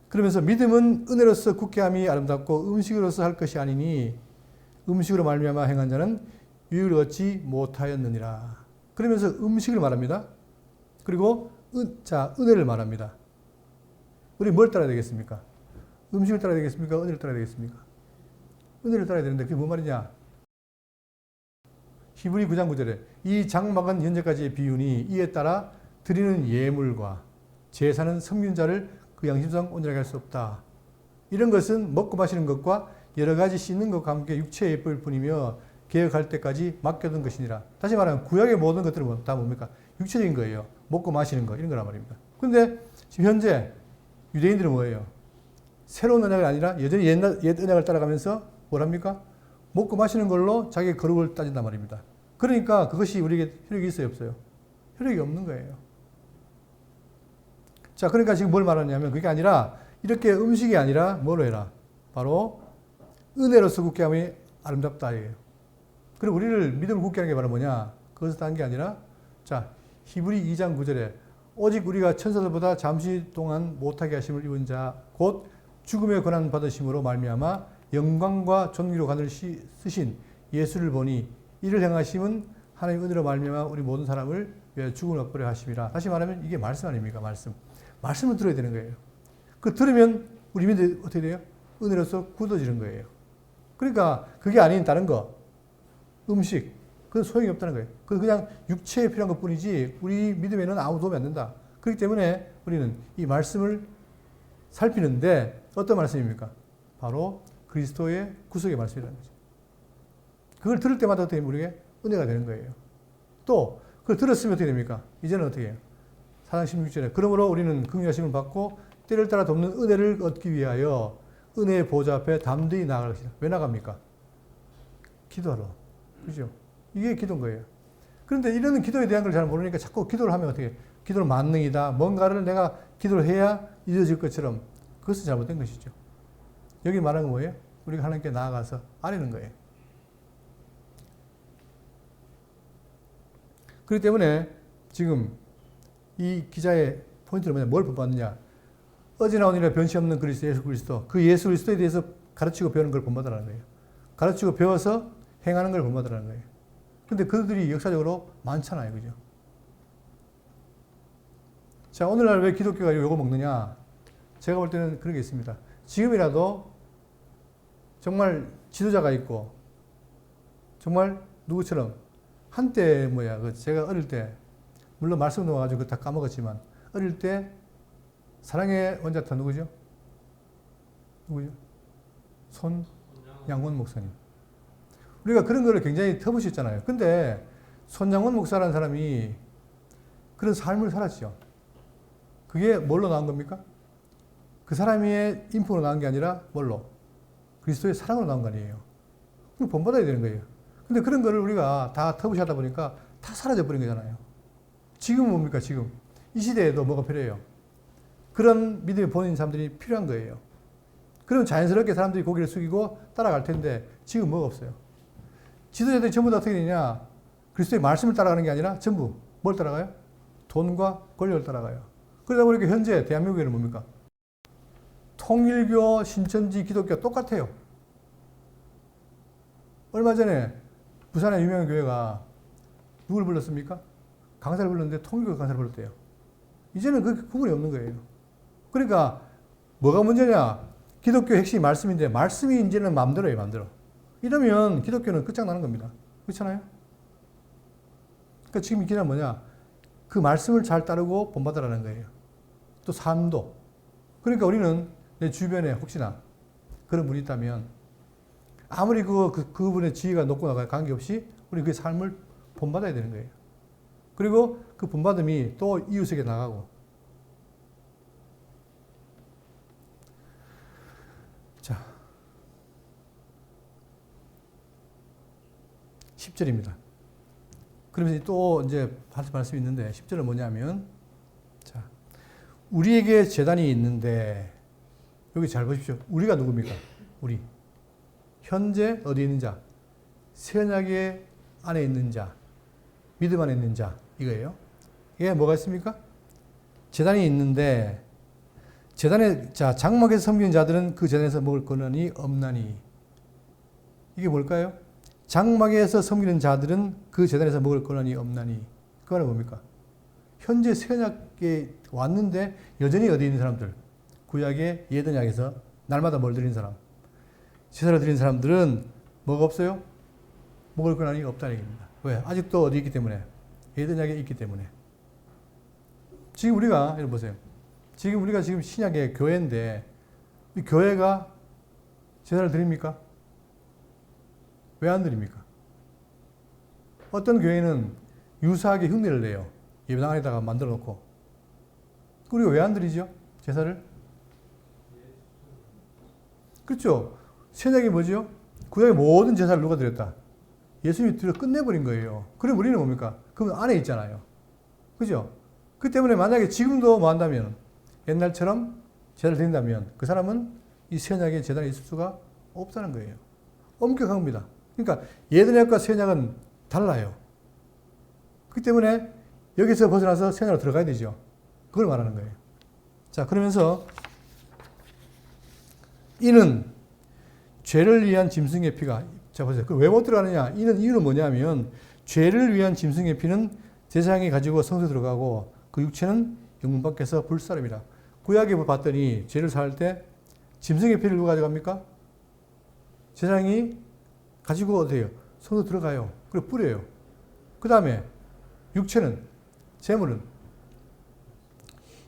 Speaker 1: 그러면서 믿음은 은혜로서 굳게 함이 아름답고 음식으로서 할 것이 아니니 음식으로 말미암아 행한 자는 유익을 얻지 못하였느니라. 그러면서 음식을 말합니다. 그리고 은혜를 말합니다. 우리 뭘 따라야 되겠습니까? 음식을 따라야 되겠습니까? 은혜를 따라야 되겠습니까? 은혜를 따라야 되는데 그게 뭔 말이냐? 히브리 9장 9절에 이 장막은 현재까지의 비유니 이에 따라 드리는 예물과 제사는 섬긴 자를 그 양심상 온전하게 할 수 없다. 이런 것은 먹고 마시는 것과 여러 가지 씻는 것과 함께 육체의 예법일 뿐이며 개혁할 때까지 맡겨둔 것이니라. 다시 말하면 구약의 모든 것들은 다 뭡니까? 육체적인 거예요. 먹고 마시는 거 이런 거란 말입니다. 그런데 지금 현재 유대인들은 뭐예요? 새로운 언약이 아니라 여전히 옛 언약을 따라가면서 뭐랍니까? 먹고 마시는 걸로 자기의 거룩을 따진단 말입니다. 그러니까 그것이 우리에게 효력이 있어요, 없어요? 효력이 없는 거예요. 자, 그러니까 지금 뭘 말하냐면 그게 아니라 이렇게 음식이 아니라 뭐로 해라? 바로 은혜로서 굳게 함이 아름답다 이에요. 그리고 우리를 믿음을 굳게 하는 게 바로 뭐냐? 그것을 딴 게 아니라 자, 히브리 2장 9절에 오직 우리가 천사들보다 잠시 동안 못하게 하심을 입은 자 곧 죽음의 권한 받으심으로 말미암아 영광과 존귀로 가늘 쓰신 예수를 보니 이를 행하심은 하나님 은혜로 말미암아 우리 모든 사람을 위하여 죽음을 얻게 하심이라. 다시 말하면 이게 말씀 아닙니까? 말씀을 들어야 되는 거예요. 그 들으면 우리 믿음이 어떻게 돼요? 은혜로서 굳어지는 거예요. 그러니까 그게 아닌 다른 거 음식 그건 소용이 없다는 거예요. 그건 그냥 육체에 필요한 것뿐이지 우리 믿음에는 아무 도움이 안 된다. 그렇기 때문에 우리는 이 말씀을 살피는데 어떤 말씀입니까? 바로 그리스도의 구속의 말씀이라는 거죠. 그걸 들을 때마다 어떻게 우리에게 은혜가 되는 거예요. 또 그걸 들었으면 어떻게 됩니까? 이제는 어떻게 해요? 4장 16절에 그러므로 우리는 긍휼하심을 받고 때를 따라 돕는 은혜를 얻기 위하여 은혜의 보좌 앞에 담대히 나아갈 것이다. 왜 나갑니까? 기도하러. 그죠? 이게 기도인 거예요. 그런데 이런 기도에 대한 걸 잘 모르니까 자꾸 기도를 하면 어떻게 해요? 기도는 만능이다. 뭔가를 내가 기도를 해야 이루어질 것처럼 그것은 잘못된 것이죠. 여기 말하는 건 뭐예요? 우리가 하나님께 나아가서 아뢰는 거예요. 그렇기 때문에 지금 이 기자의 포인트는 뭐냐? 뭘 본받느냐? 어제나 오늘이나 변치 없는 그리스도 예수 그리스도 그 예수 그리스도에 대해서 가르치고 배우는 걸 본받으라는 거예요. 가르치고 배워서 행하는 걸 본받으라는 거예요. 근데 그들이 역사적으로 많잖아요. 그죠? 자, 오늘날 왜 기독교가 요거 먹느냐? 제가 볼 때는 그런 게 있습니다. 지금이라도 정말 지도자가 있고, 정말 누구처럼, 한때 제가 어릴 때, 물론 말씀 나와가지고 그거 다 까먹었지만, 어릴 때 사랑의 원자타 누구죠? 손양원 목사님. 우리가 그런 거를 굉장히 터부셨잖아요. 근데 손양원 목사라는 사람이 그런 삶을 살았죠. 그게 뭘로 나온 겁니까? 그 사람의 인품으로 나온 게 아니라 뭘로? 그리스도의 사랑으로 나온 거 아니에요. 그럼 본받아야 되는 거예요. 근데 그런 거를 우리가 다 터부시하다 보니까 다 사라져 버린 거잖아요. 지금은 뭡니까? 지금 이 시대에도 뭐가 필요해요? 그런 믿음의 본인 사람들이 필요한 거예요. 그럼 자연스럽게 사람들이 고개를 숙이고 따라갈 텐데 지금 뭐가 없어요. 지도자들이 전부 다 어떻게 되냐? 그리스도의 말씀을 따라가는 게 아니라 전부 뭘 따라가요? 돈과 권력을 따라가요. 그러다 보니까 현재 대한민국에는 뭡니까? 통일교, 신천지, 기독교가 똑같아요. 얼마 전에 부산의 유명한 교회가 누굴 불렀습니까? 강사를 불렀는데 통일교 강사를 불렀대요. 이제는 그 구분이 없는 거예요. 그러니까 뭐가 문제냐? 기독교 핵심이 말씀인데 말씀이 이제는 마음대로예요, 마음대로. 이러면 기독교는 끝장나는 겁니다. 그렇잖아요? 그러니까 지금 이 길은 뭐냐? 그 말씀을 잘 따르고 본받으라는 거예요. 또 삶도. 그러니까 우리는 내 주변에 혹시나 그런 분이 있다면 아무리 그분의 지위가 높고 나가 관계없이 우리 그 삶을 본받아야 되는 거예요. 그리고 그 본받음이 또 이웃에게 나가고. 자, 10절입니다. 그러면서 또 이제 말씀이 있는데 10절은 뭐냐면, 자, 우리에게 제단이 있는데, 여기 잘 보십시오. 우리가 누굽니까? 우리. 현재 어디에 있는 자? 새 언약의 안에 있는 자. 믿음 안에 있는 자. 이거예요. 이게 뭐가 있습니까? 제단이 있는데, 제단에, 자, 장막에서 섬기는 자들은 그 제단에서 먹을 거느니 없나니. 이게 뭘까요? 장막에서 섬기는 자들은 그 제단에서 먹을 거느니 없나니. 그 말은 뭡니까? 현재 새 언약에 왔는데 여전히 어디에 있는 사람들? 구약의 옛 언약에서 날마다 뭘 드리는 사람? 제사를 드리는 사람들은 뭐가 없어요? 먹을 거느니 없다는 얘기입니다. 왜? 아직도 어디 있기 때문에? 옛 언약에 있기 때문에. 지금 우리가, 여러분 보세요. 지금 우리가 지금 신약의 교회인데 이 교회가 제사를 드립니까? 왜 안 드립니까? 어떤 교회는 유사하게 흉내를 내요. 예배당 안에다가 만들어 놓고. 우리가 왜 안 드리죠? 제사를? 그렇죠. 신약이 뭐죠? 구약의 모든 제사를 누가 드렸다? 예수님이 드려 끝내버린 거예요. 그럼 우리는 뭡니까? 그럼 안에 있잖아요. 그죠? 그 때문에 만약에 지금도 뭐 한다면 옛날처럼 제사를 드린다면 그 사람은 이 신약의 제단에 있을 수가 없다는 거예요. 엄격한 겁니다. 그러니까 옛 언약과 새 언약은 달라요. 그렇기 때문에 여기서 벗어나서 새 언약으로 들어가야 되죠. 그걸 말하는 거예요. 자, 그러면서 이는 죄를 위한 짐승의 피가, 자 보세요. 왜 못 들어가느냐? 이유는 뭐냐면 죄를 위한 짐승의 피는 제사장이 가지고 성소에 들어가고 그 육체는 영문 밖에서 불사릅니다. 구약에 봤더니 죄를 사할 때 짐승의 피를 누가 가져갑니까? 제사장이 가지고 어디에요? 성소 들어가요. 그리고 뿌려요. 그 다음에 육체는, 제물은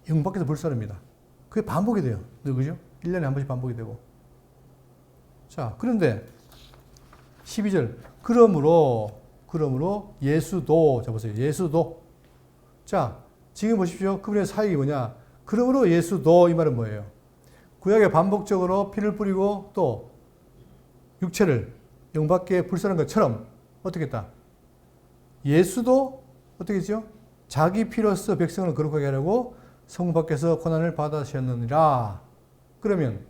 Speaker 1: 영문 밖에서 불사릅니다. 그게 반복이 돼요. 그죠? 1년에 한 번씩 반복이 되고. 자, 그런데 12절. 그러므로 예수도, 자 보세요. 예수도. 자, 지금 보십시오. 그분의 사역이 뭐냐? 그러므로 예수도, 이 말은 뭐예요? 구약에 반복적으로 피를 뿌리고 또 육체를 영 밖에 불사른 것처럼 어떻게 했다? 예수도 어떻게 했죠? 자기 피로써 백성을 거룩하게 하려고 성문 밖에서 고난을 받으셨느니라. 그러면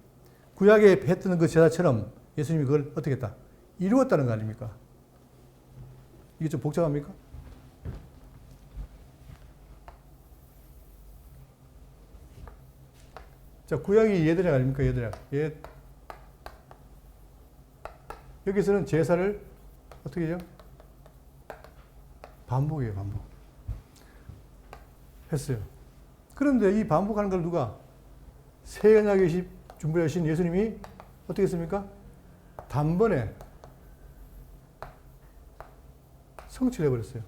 Speaker 1: 구약에 했던 그 제사처럼 예수님이 그걸 어떻게 했다? 이루었다는 거 아닙니까? 이게 좀 복잡합니까? 자, 구약이 옛 언약 아닙니까? 옛 언약. 여기서는 제사를 어떻게 해요? 반복이에요, 반복. 했어요. 그런데 이 반복하는 걸 누가? 새 언약의 준비하신 예수님이 어떻게 했습니까? 단번에 성취를 해버렸어요.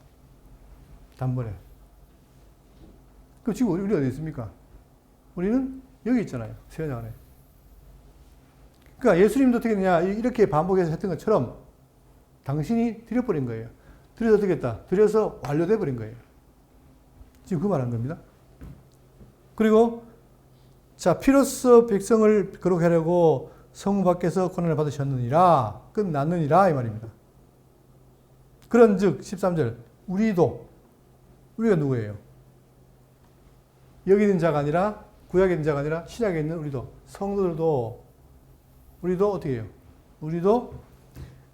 Speaker 1: 단번에. 그럼 지금 우리 어디 있습니까? 우리는 여기 있잖아요. 새 언약 안에. 그러니까 예수님도 어떻게 했냐? 이렇게 반복해서 했던 것처럼 당신이 드려버린 거예요. 드려서 어떻게 했다? 드려서 완료돼 버린 거예요. 지금 그 말하는 겁니다. 그리고 자, 피로써 백성을 거룩하려고 성부 밖에서 고난을 받으셨느니라, 끝났느니라 이 말입니다. 그런즉 13절 우리가 누구예요? 여기 있는 자가 아니라 구약에 있는 자가 아니라 신약에 있는 우리도 성도들도 우리도 어떻게 해요? 우리도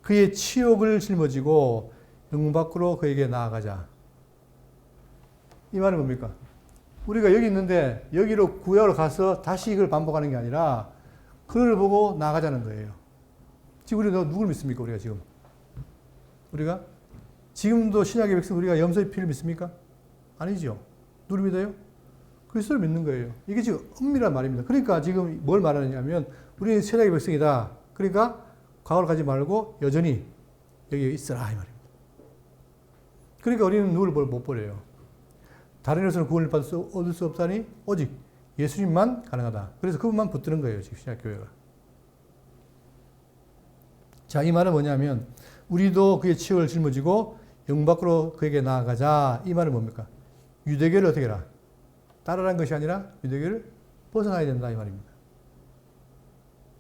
Speaker 1: 그의 치욕을 짊어지고 영 밖으로 그에게 나아가자. 이 말은 뭡니까? 우리가 여기 있는데 여기로 구약으로 가서 다시 이걸 반복하는 게 아니라 그를 보고 나아가자는 거예요. 지금 우리가 누굴 믿습니까? 우리가 지금. 우리가 지금도 신약의 백성 우리가 염소의 피를 믿습니까? 아니죠. 누굴 믿어요? 그리스도를 믿는 거예요. 이게 지금 엄밀한 말입니다. 그러니까 지금 뭘 말하느냐면 우리는 신약의 백성이다. 그러니까 과거로 가지 말고 여전히 여기 있어라 이 말입니다. 그러니까 우리는 누굴 못 버려요. 다른 것으로는 구원을 얻을 수 없다니 오직 예수님만 가능하다. 그래서 그분만 붙드는 거예요. 지금 신약교회가. 자, 이 말은 뭐냐면 우리도 그의 치욕을 짊어지고 영 밖으로 그에게 나아가자. 이 말은 뭡니까? 유대교를 어떻게 해라? 따르라는 것이 아니라 유대교를 벗어나야 된다 이 말입니다.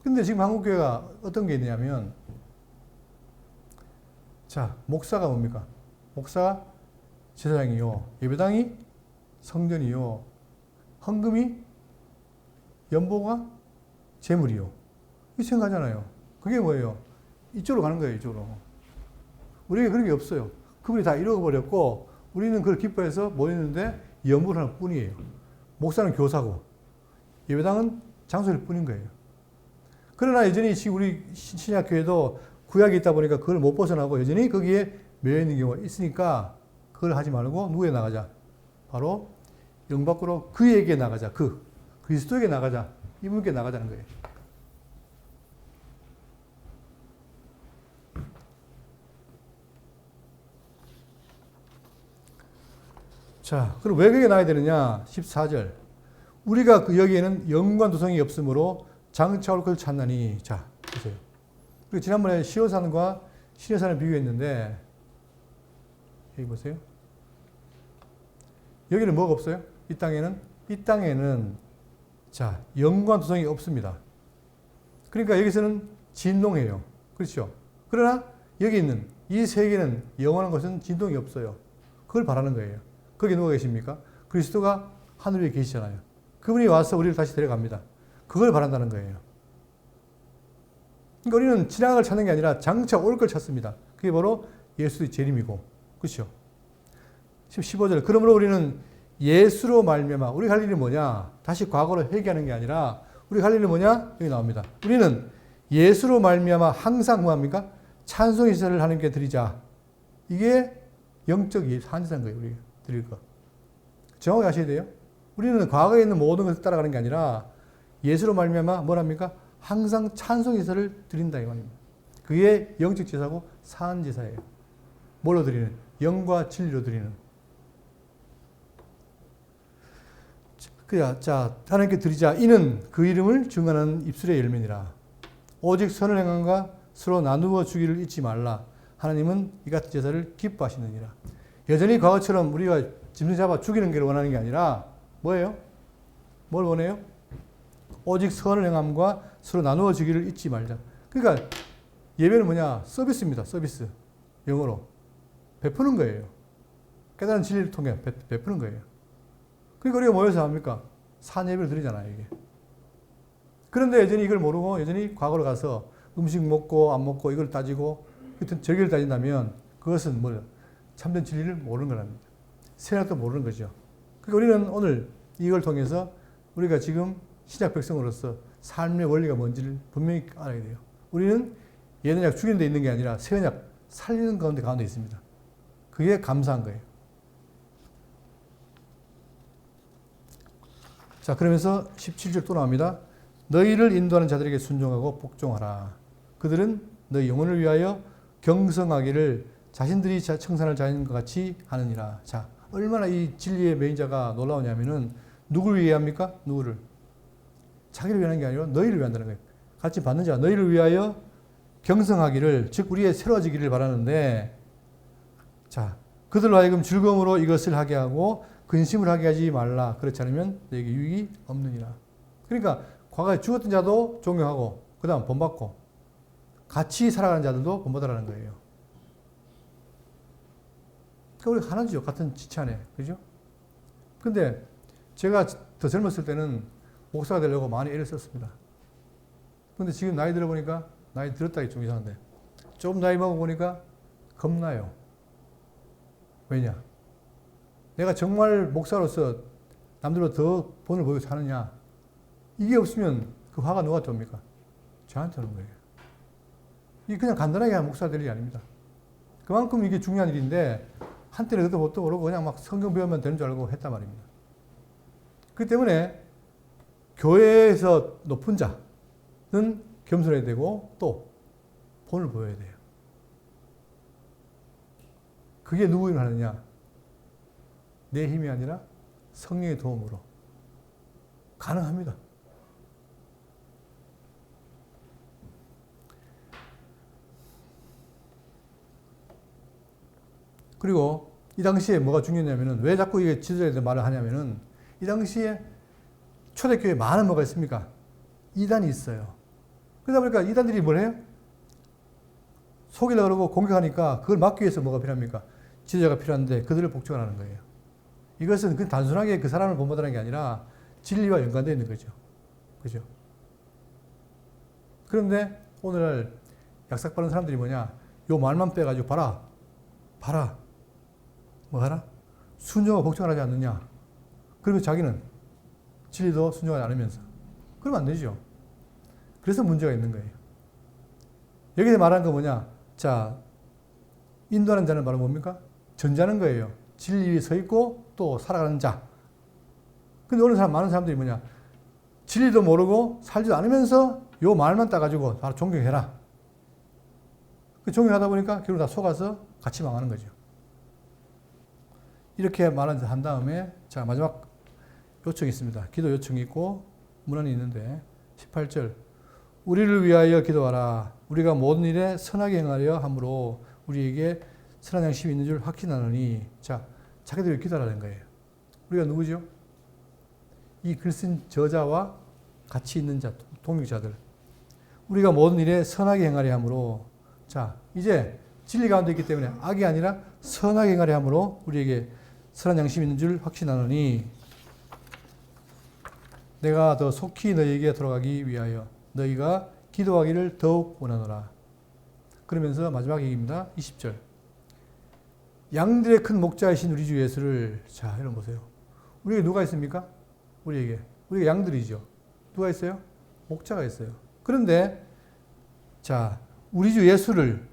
Speaker 1: 근데 지금 한국교회가 어떤 게 있냐면 자, 목사가 뭡니까? 목사가 제사장이요. 예배당이 성전이요. 헌금이 연보가 재물이요. 이 생각하잖아요. 그게 뭐예요? 이쪽으로 가는 거예요. 이쪽으로. 우리에게 그런 게 없어요. 그분이 다 잃어버렸고 우리는 그걸 기뻐해서 모이는데 연보를 하는 뿐이에요. 목사는 교사고 예배당은 장소일 뿐인 거예요. 그러나 여전히 지금 우리 신약교회도 구약이 있다 보니까 그걸 못 벗어나고 여전히 거기에 매여 있는 경우가 있으니까 그걸 하지 말고 누구에 나가자? 바로 영 밖으로 그에게 나가자. 그리스도에게 나가자. 이분께 나가자는 거예요. 자, 그럼 왜 그게 나야 되느냐? 14절. 우리가 그 여기에는 영과 두성이 없으므로 장차 올 걸 찾나니. 자, 보세요. 그리고 지난번에 시오산과 시내산을 비교했는데, 여기 보세요. 여기는 뭐가 없어요? 이 땅에는, 자, 영과 두성이 없습니다. 그러니까 여기서는 진동해요. 그렇죠? 그러나 여기 있는 이 세계는 영원한 것은 진동이 없어요. 그걸 바라는 거예요. 거기 누가 계십니까? 그리스도가 하늘 위에 계시잖아요. 그분이 와서 우리를 다시 데려갑니다. 그걸 바란다는 거예요. 그러니까 우리는 지나갈 걸 찾는 게 아니라 장차 올 걸 찾습니다. 그게 바로 예수의 재림이고, 그렇죠? 15절. 그러므로 우리는 예수로 말미암아 우리 할 일이 뭐냐? 다시 과거로 회개하는 게 아니라 우리 할 일은 뭐냐? 여기 나옵니다. 우리는 예수로 말미암아 항상 뭐합니까? 찬송 제사를 하나님께 드리자. 이게 영적 한제사인 거예요. 우리 드릴 거. 정확히 아셔야 돼요. 우리는 과거에 있는 모든 것을 따라가는 게 아니라 예수로 말미암아 뭐랍니까? 항상 찬송 제사를 드린다 이 말입니다. 그게 영적 제사고 사한 제사예요. 뭘로 드리는? 영과 진리로 드리는. 자, 하나님께 드리자. 이는 그 이름을 증언하는 입술의 열매니라. 오직 선을 행함과 서로 나누어 주기를 잊지 말라. 하나님은 이 같은 제사를 기뻐하시느니라. 여전히 과거처럼 우리가 짐승 잡아 죽이는 게 원하는 게 아니라 뭐예요? 뭘 원해요? 오직 선을 행함과 서로 나누어 주기를 잊지 말자. 그러니까 예배는 뭐냐? 서비스입니다. 서비스. 영어로. 베푸는 거예요. 깨달은 진리를 통해 베푸는 거예요. 그러니까 우리가 모여서 합니까? 산 예배를 드리잖아요, 이게. 그런데 여전히 이걸 모르고 여전히 과거로 가서 음식 먹고 안 먹고 이걸 따지고 절기를 따진다면 그것은 뭐예요? 참된 진리를 모르는 거랍니다. 신약도 모르는 거죠. 그러니까 우리는 오늘 이걸 통해서 우리가 지금 신약 백성으로서 삶의 원리가 뭔지를 분명히 알아야 돼요. 우리는 옛 언약 죽이는 데 있는 게 아니라 새 언약 살리는 가운데 있습니다. 그게 감사한 거예요. 자, 그러면서 17절 또 나옵니다. 너희를 인도하는 자들에게 순종하고 복종하라. 그들은 너희 영혼을 위하여 경성하기를 자신들이 청산할 자인과 같이 하느니라. 자, 얼마나 이 진리의 메인자가 놀라우냐면은 누구를 위해 합니까? 누구를? 자기를 위하는 게 아니라 너희를 위한다는 거예요. 같이 받는 자, 너희를 위하여 경성하기를, 즉 우리의 새로워지기를 바라는데, 자, 그들로 하여금 즐거움으로 이것을 하게 하고 근심을 하게 하지 말라. 그렇지 않으면 너에게 유익이 없느니라. 그러니까 과거에 죽었던 자도 존경하고 그 다음 본받고 같이 살아가는 자들도 본받으라는 거예요. 그러니까 우리 하나죠. 같은 지체 안에. 그죠? 근데 제가 더 젊었을 때는 목사가 되려고 많이 애를 썼습니다. 근데 지금 나이 들어보니까, 나이 들었다기 좀 이상한데, 좀 나이 먹어보니까 겁나요. 왜냐? 내가 정말 목사로서 남들보다 더 본을 보이고 사느냐? 이게 없으면 그 화가 누구한테 옵니까? 저한테 오는 거예요. 이게 그냥 간단하게 하는 목사 될 일이 아닙니다. 그만큼 이게 중요한 일인데, 한때는 그것도 못 모르고 그냥 막 성경 배우면 되는 줄 알고 했단 말입니다. 그렇기 때문에 교회에서 높은 자는 겸손해야 되고 또 본을 보여야 돼요. 그게 누구 힘을 하느냐? 내 힘이 아니라 성령의 도움으로 가능합니다. 그리고 이 당시에 뭐가 중요했냐면은, 왜 자꾸 이게 지도자에 대해 말을 하냐면은, 이 당시에 초대교회에 많은 뭐가 있습니까? 이단이 있어요. 그러다 보니까 이단들이 뭘 해요? 속이려고 그러고 공격하니까 그걸 막기 위해서 뭐가 필요합니까? 지도자가 필요한데 그들을 복종하는 거예요. 이것은 그 단순하게 그 사람을 본받으라는 게 아니라 진리와 연관되어 있는 거죠. 그죠? 그런데 오늘날 약삭 바른 사람들이 뭐냐? 요 말만 빼가지고 봐라. 뭐 하라? 순종하고 복종을 하지 않느냐? 그러면 자기는 진리도 순종하지 않으면서. 그러면 안 되죠. 그래서 문제가 있는 거예요. 여기서 말하는 거 뭐냐? 자, 인도하는 자는 바로 뭡니까? 전자는 거예요. 진리 위에 서 있고 또 살아가는 자. 근데 오늘 많은 사람들이 뭐냐? 진리도 모르고 살지도 않으면서 요 말만 따가지고 바로 존경해라. 그 존경하다 보니까 결국 다 속아서 같이 망하는 거죠. 이렇게 한 다음에, 자, 마지막 요청이 있습니다. 기도 요청이 있고 문안이 있는데, 18절. 우리를 위하여 기도하라. 우리가 모든 일에 선하게 행하려 함으로 우리에게 선한 양심이 있는 줄 확신하노니. 자, 자기들이 기도하라는 거예요. 우리가 누구죠? 이 글 쓴 저자와 같이 있는 자, 동역자들. 우리가 모든 일에 선하게 행하려 함으로. 자, 이제 진리 가운데 있기 때문에 악이 아니라 선하게 행하려 함으로 우리에게 선한 양심이 있는 줄 확신하노니, 내가 더 속히 너희에게 돌아가기 위하여 너희가 기도하기를 더욱 원하노라. 그러면서 마지막 얘기입니다. 20절. 양들의 큰 목자이신 우리 주 예수를, 자, 여러분 보세요. 우리에게 누가 있습니까? 우리가 양들이죠. 누가 있어요? 목자가 있어요. 그런데, 자, 우리 주 예수를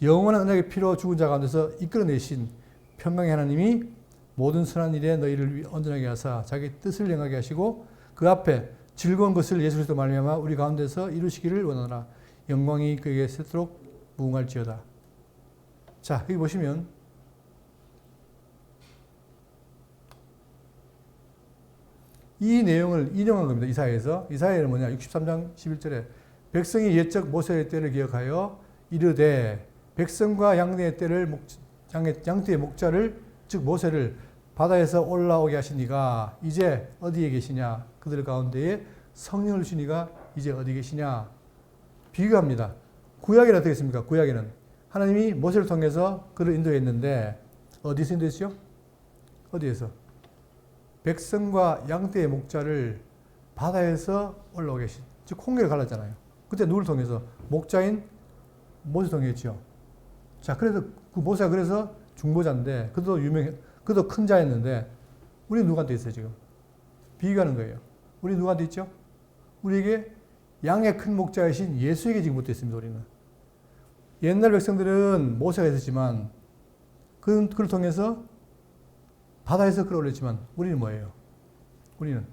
Speaker 1: 영원한 은혜의 피로 죽은 자 가운데서 이끌어내신 평강의 하나님이 모든 선한 일에 너희를 온전하게 하사 자기 뜻을 행하게 하시고 그 앞에 즐거운 것을 예수 그리스도 말미암아 우리 가운데서 이루시기를 원하노라. 영광이 그에게 세도록 무궁할지어다. 자, 여기 보시면 이 내용을 인용한 겁니다. 이사야에서. 이사야는 뭐냐? 63장 11절에 백성이 옛적 모세의 때를 기억하여 이르되 백성과 양떼의 때를 양떼의 목자를 즉 모세를 바다에서 올라오게 하신 이가 이제 어디에 계시냐? 그들 가운데에 성령을 주신 이가 이제 어디 계시냐? 비교합니다. 구약에는 어떻게 했습니까? 구약에는 하나님이 모세를 통해서 그를 인도했는데 어디서 인도했죠? 어디에서? 백성과 양떼의 목자를 바다에서 올라오게 하신, 즉 홍해를 갈랐잖아요. 그때 누구를 통해서? 목자인 모세 통했죠. 자, 그래서 그 모세가 그래서 중보자인데 그도 큰 자였는데 우리 누구한테 있어요 지금? 비교하는 거예요. 우리 누구한테 있죠? 우리에게 양의 큰 목자이신 예수에게 지금 붙어 있습니다. 우리는. 옛날 백성들은 모세가 있었지만 그를 통해서 바다에서 끌어올렸지만 우리는 뭐예요? 우리는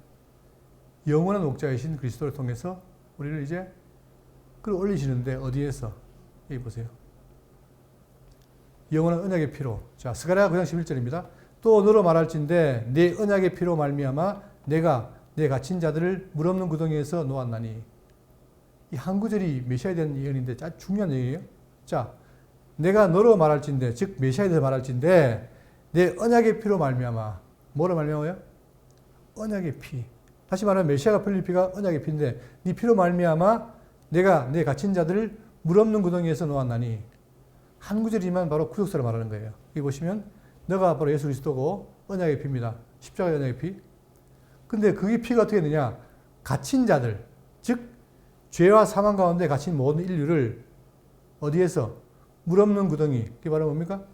Speaker 1: 영원한 목자이신 그리스도를 통해서 우리를 이제 끌어올리시는데 어디에서? 여기 보세요. 영원한 언약의 피로. 자, 스가랴 9장 11절입니다. 또 너로 말할진대 내 언약의 피로 말미암아 내가 내 갇힌 자들을 물 없는 구덩이에서 놓았나니. 이 한 구절이 메시아에 대한 예언인데 아주 중요한 얘기예요. 자, 내가 너로 말할진대, 즉 메시아에 대해서 말할진대 내 언약의 피로 말미암아. 뭐로 말미암아요? 언약의 피. 다시 말하면 메시아가 흘릴 피가 언약의 피인데 네 피로 말미암아 내가 내 갇힌 자들을 물 없는 구덩이에서 놓았나니. 한 구절이지만 바로 구속사를 말하는 거예요. 여기 보시면 너가 바로 예수 그리스도고 언약의 피입니다. 십자가의 언약의 피. 근데 그게 피가 어떻게 되냐? 갇힌 자들, 즉 죄와 사망 가운데 갇힌 모든 인류를 어디에서? 물 없는 구덩이. 그게 바로 뭡니까?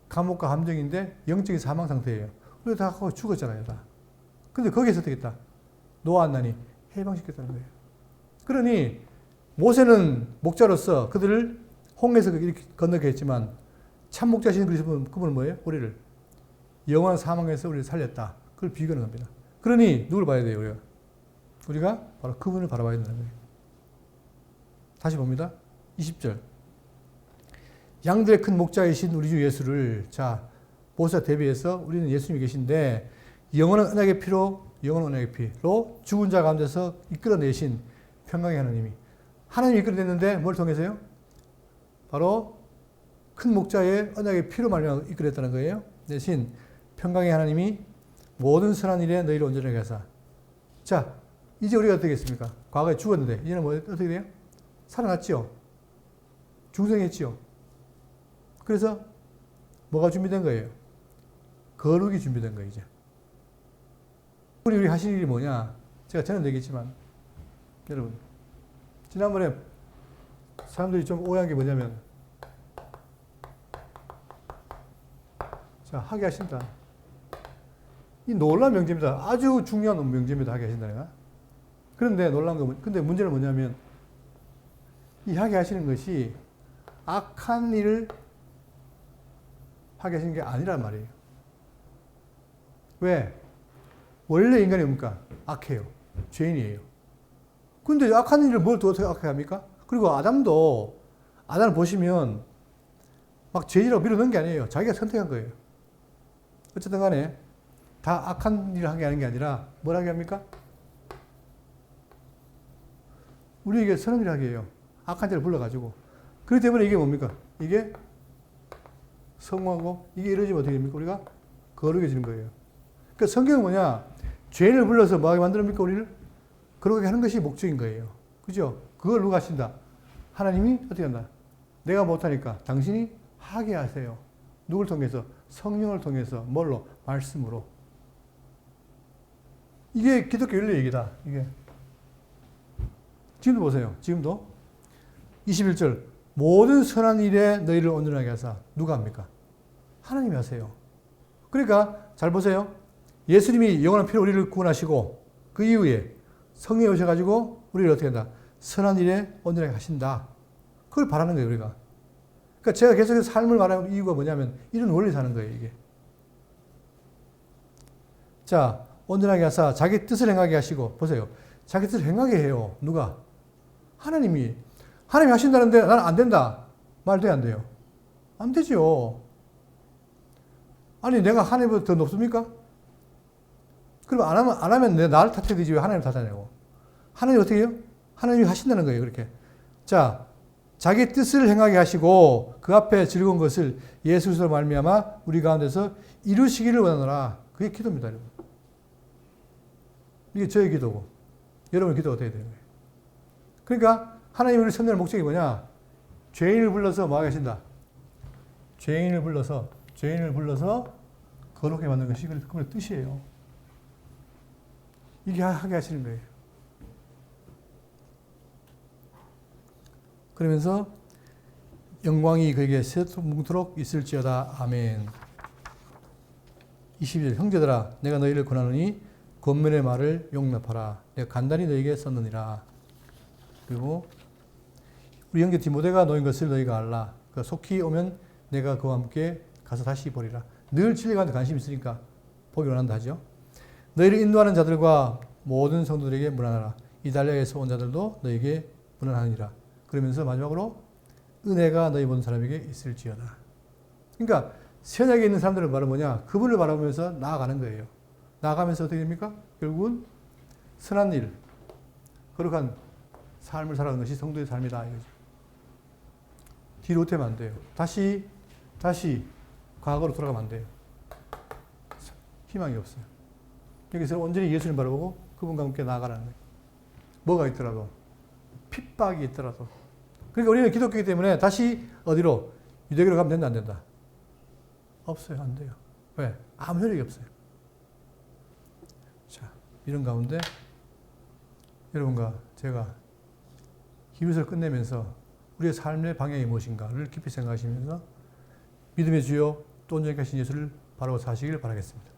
Speaker 1: 감옥과 함정인데 영적인 사망 상태예요. 우리가 다 거기 죽었잖아요. 다. 근데 거기에서 어떻게 했다? 놓았나니 해방시켰다는 거예요. 그러니 모세는 목자로서 그들을 홍해에서 이렇게 건너게 했지만 참 목자신 그분은 뭐예요? 우리를 영원한 사망에서 우리를 살렸다. 그걸 비교하는 겁니다. 그러니 누굴 봐야 돼요? 우리가 바로 그분을 바라봐야 된다는 거예요. 다시 봅니다. 20절. 양들의 큰 목자이신 우리 주 예수를, 자, 모세와 대비해서 우리는 예수님이 계신데 영원한 언약의 피로, 영원한 언약의 피로 죽은 자 가운데서 이끌어내신 평강의 하나님이 이끌어냈는데 뭘 통해서요? 바로 큰 목자의 언약의 피로 말미암아 이끌었다는 거예요. 대신 평강의 하나님이 모든 선한 일에 너희를 온전하게 하사. 자, 이제 우리가 어떻게 했습니까? 과거에 죽었는데 이제는 뭐 어떻게 돼요? 살아났죠. 중생했죠. 그래서 뭐가 준비된 거예요? 거룩이 준비된 거예요, 이제. 우리 하실 일이 뭐냐? 제가 전에 얘기했지만, 여러분, 지난번에 사람들이 좀 오해한 게 뭐냐면, 자, 하게 하신다. 이 놀라운 명제입니다. 아주 중요한 명제입니다. 하게 하신다니까. 그런데 놀라운 거, 근데 문제는 뭐냐면, 이 하게 하시는 것이 악한 일을 하게 하시는 게 아니란 말이에요. 왜? 원래 인간이 뭡니까? 악해요. 죄인이에요. 근데 악한 일을 뭘 더 어떻게 악하게 합니까? 그리고 아담을 보시면 막 죄인이라고 밀어넣은 게 아니에요. 자기가 선택한 거예요. 어쨌든 간에 다 악한 일을 하게 하는 게 아니라 뭘 하게 합니까? 우리에게 선한 일을 하게 해요. 악한 자를 불러가지고. 그렇기 때문에 이게 뭡니까? 이게 성공하고 이게 이루어지면 어떻게 됩니까? 우리가 거룩해지는 거예요. 그러니까 성경은 뭐냐? 죄인을 불러서 뭐하게 만듭니까? 우리를 거룩하게 하는 것이 목적인 거예요. 그죠? 그걸 누가 하신다? 하나님이 어떻게 한다? 내가 못하니까 당신이 하게 하세요. 누굴 통해서? 성령을 통해서. 뭘로? 말씀으로. 이게 기독교 윤리 얘기다. 이게. 지금도 보세요. 지금도 21절 모든 선한 일에 너희를 온전하게 하사. 누가 합니까? 하나님이 하세요. 그러니까 잘 보세요. 예수님이 영원한 피로 우리를 구원하시고 그 이후에 성령이 오셔가지고 우리를 어떻게 한다? 선한 일에 온전하게 하신다. 그걸 바라는 거예요, 우리가. 그러니까 제가 계속해서 삶을 말하는 이유가 뭐냐면 이런 원리 사는 거예요, 이게. 자, 온전하게 하사 자기 뜻을 행하게 하시고, 보세요. 자기 뜻을 행하게 해요. 누가? 하나님이. 하나님이 하신다는데 나는 안 된다. 말 돼요, 안 돼요? 안 되죠. 아니, 내가 하나님보다 더 높습니까? 그럼 안 하면 나를 탓해야 되지 왜 하나님을 탓하냐고. 하나님이 어떻게 해요? 하나님이 하신다는 거예요, 그렇게. 자, 자기 뜻을 행하게 하시고 그 앞에 즐거운 것을 예수 그리스도로 말미암아 우리 가운데서 이루시기를 원하노라. 그게 기도입니다, 여러분. 이게 저의 기도고 여러분의 기도가 어떻게 되는 거예요? 그러니까 하나님이 우리를 선택할 목적이 뭐냐? 죄인을 불러서 뭐 하게 하신다? 죄인을 불러서 거룩하게 만드는 것이 그분의 뜻이에요. 이게 하게 하시는 거예요. 그러면서 영광이 그에게 세토록 있을지어다. 아멘. 22절 형제들아 내가 너희를 권하노니 권면의 말을 용납하라. 내가 간단히 너희에게 썼느니라. 그리고 우리 형제 디모데가 놓인 것을 너희가 알라. 그 속히 오면 내가 그와 함께 가서 다시 보리라. 늘 진리가 관심이 있으니까 보기 원한다 하죠. 너희를 인도하는 자들과 모든 성도들에게 문안하라. 이달리아에서 온 자들도 너에게 문안하니라. 그러면서 마지막으로 은혜가 너희 모든 사람에게 있을지어다. 그러니까 세상에 있는 사람들은 바로 뭐냐? 그분을 바라보면서 나아가는 거예요. 나아가면서 어떻게 됩니까? 결국은 선한 일, 거룩한 삶을 살아가는 것이 성도의 삶이다 이거죠. 뒤로 되면 안 돼요. 다시 과거로 돌아가면 안 돼요. 희망이 없어요. 여기서 온전히 예수님 바라보고 그분과 함께 나아가라는 거예요. 뭐가 있더라도, 핍박이 있더라도. 그러니까 우리는 기독교이기 때문에 다시 어디로? 유대교로 가면 된다, 안 된다? 없어요, 안 돼요. 왜? 아무 효력이 없어요. 자, 이런 가운데 여러분과 제가 히브리서를 끝내면서 우리의 삶의 방향이 무엇인가를 깊이 생각하시면서 믿음의 주요 또 온전히 하신 예수를 바로 사시길 바라겠습니다.